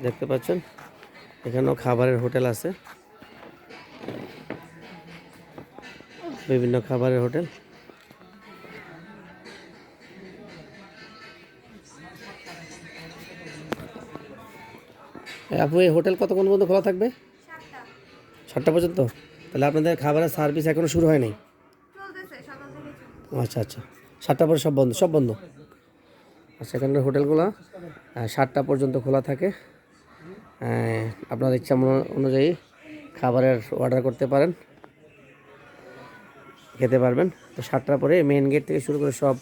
দেখতে পাচ্ছেন এখানেও খাবারের হোটেল আছে, বিভিন্ন খাবারের হোটেল। আপু এই হোটেল কতক্ষণ পর্যন্ত খোলা থাকবে? 7টা পর্যন্ত। তাহলে আপনাদের খাবারের সার্ভিস এখনো শুরু হয় নাই? আচ্ছা আচ্ছা, 7টা পরে সব বন্ধ, সব বন্ধ। আচ্ছা, এখানকার হোটেলগুলো 7টা পর্যন্ত খোলা থাকে। আপনার ইচ্ছা অনুযায়ী খাবারের অর্ডার করতে পারেন, খেতে পারবেন। তো 7টার পরে মেন গেট থেকে শুরু করে সব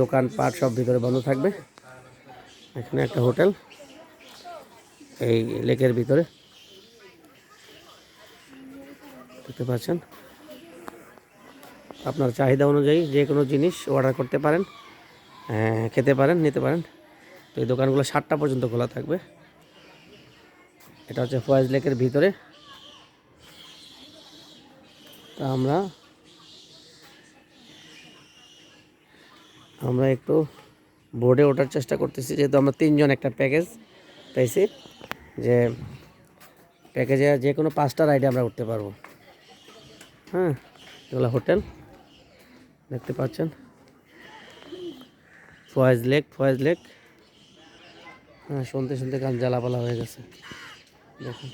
দোকানপাট সব ভিতরে বন্ধ থাকবে। এখানে একটা হোটেল এই লেকের ভিতরে দেখতে পাচ্ছেন। আপনার চাহিদা অনুযায়ী যে কোনো জিনিস অর্ডার করতে পারেন, খেতে পারেন, নিতে পারেন। তো এই দোকানগুলো 7টা পর্যন্ত খোলা থাকবে। এটা হচ্ছে ফয়েজ লেকের ভিতরে। তা আমরা একটু বোর্ডে ওঠার চেষ্টা করতেছি, যেহেতু আমরা 3 জন একটা প্যাকেজ পাইছি, যে প্যাকেজে যে কোনো 5টা রাইডে আমরা উঠতে পারবো। হ্যাঁ, এগুলো হোটেল দেখতে পাচ্ছেন, ফয়েজ লেক। হ্যাঁ, শুনতে শুনতে কান জ্বালাপালা হয়ে গেছে। দেখুন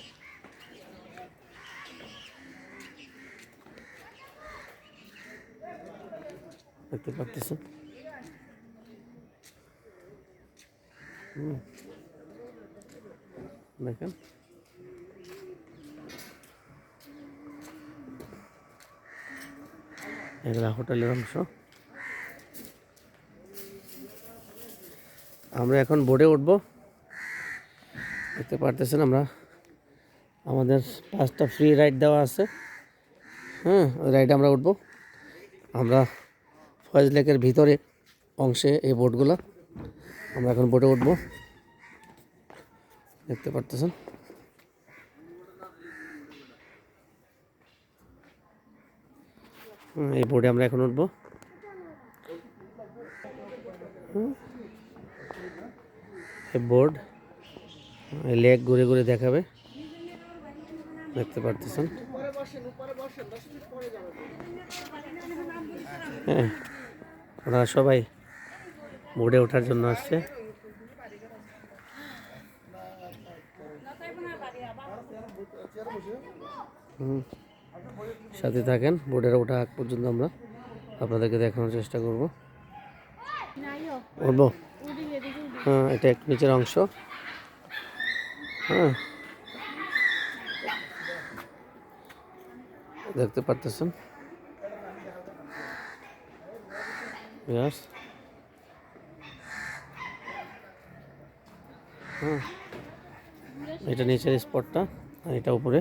দেখতে পাচ্ছেন। দেখেন এগুলা হোটেলের অংশ। আমরা এখন বোর্ডে উঠব। দেখতে পারতেছেন আমরা আমাদের 5টা ফ্রি রাইড দেওয়া আছে। হ্যাঁ, ওই রাইডে আমরা উঠবো। আমরা ফয়েজ লেকের ভিতরে অংশে এই বোটগুলো, আমরা এখন বোটে উঠবো। দেখতে পারতেছেন এই বোটে আমরা এখন উঠবো। এই বোর্ড এই লেক ঘুরে ঘুরে দেখাবে, দেখতে পারতেছেন। হ্যাঁ, ওনারা সবাই বোর্ডে ওঠার জন্য আসছে। সাথে থাকেন, বোর্ডের ওঠা আগ পর্যন্ত আমরা আপনাদেরকে দেখানোর চেষ্টা করব। উঠবো। হ্যাঁ, এটা একটু নিচের অংশ। হ্যাঁ, দেখতে পারতেছেন। হ্যাঁ, এটা নিচের স্পটটা, আর এটা উপরে।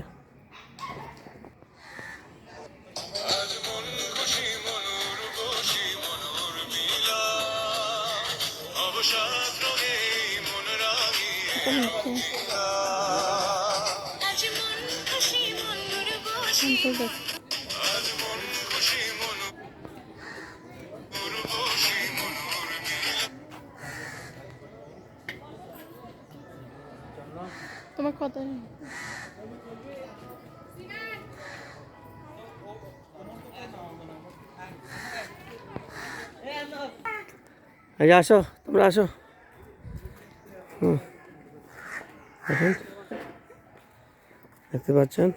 তোমার কথা এই যে আসো, তোমরা আসো। দেখুন, দেখতে পাচ্ছেন।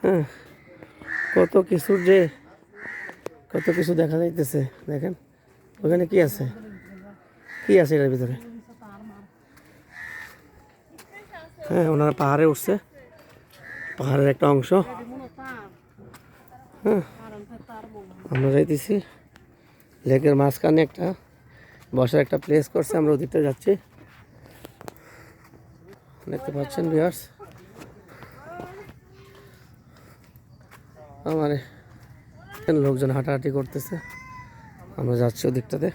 হ্যাঁ, কত কিছু দেখা যাইতেছে। দেখেন ওখানে কি আছে এটার ভিতরে। হ্যাঁ, ওনারা পাহাড়ে উঠছে, পাহাড়ের একটা অংশ। হ্যাঁ, আমরা যাইতেছি লেকের মাঝখানে একটা বসার একটা প্লেস করছে, আমরা ওদিকটা যাচ্ছি। দেখতে পাচ্ছেন ভিউয়ার্স, আমার লোকজন হাঁটাহাঁটি করতেছে, আমরা যাচ্ছি ওদিকটাতে।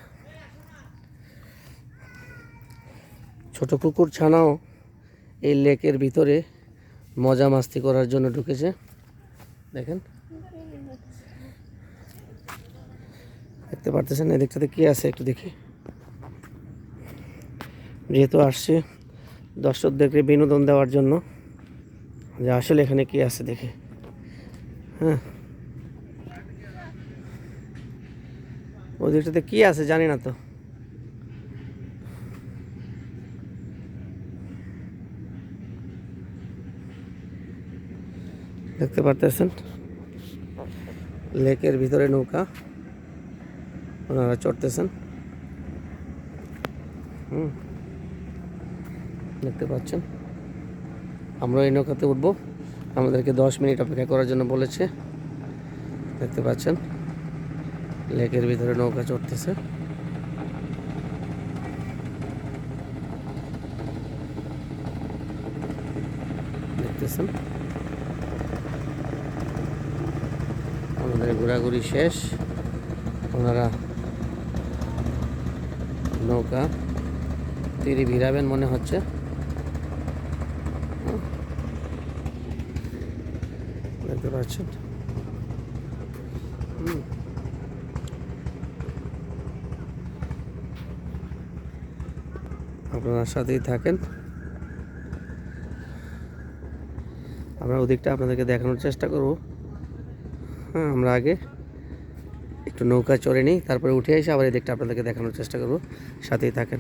ছোট কুকুর ছানাও এই লেকের ভিতরে মজা মাস্তি করার জন্য ঢুকেছে। দেখেন, দেখতে পারতেছেন এদিকটাতে কি আছে একটু দেখি। যেহেতু আসছে দর্শকদেরকে বিনোদন দেওয়ার জন্য, যে আসলে এখানে কি আছে দেখে। হ্যাঁ, ওই দিকটাতে কি আছে জানি না তো। দেখতে পারতেছেন লেকের ভিতরে নৌকা ওনারা চড়তেছেন। দেখতে পাচ্ছেন, আমরা এই নৌকাতে উঠবো। আমাদেরকে 10 মিনিট অপেক্ষা করার জন্য বলেছে। দেখতে পাচ্ছেন লেকের ভিতরে নৌকা চড়তেছে। দেখতেছেন আমাদের ঘোরাঘুরি শেষ। ওনারা নৌকা তীরে ভিড়াবেন মনে হচ্ছে। দেখতে পাচ্ছেন আপনারা সাথেই থাকেন। আমরা ওদিকটা আপনাদেরকে দেখানোর চেষ্টা করব। হ্যাঁ, আমরা আগে একটু নৌকা চড়ে নিই, তারপরে উঠে এসে আবার এদিকটা আপনাদেরকে দেখানোর চেষ্টা করব। সাথেই থাকেন।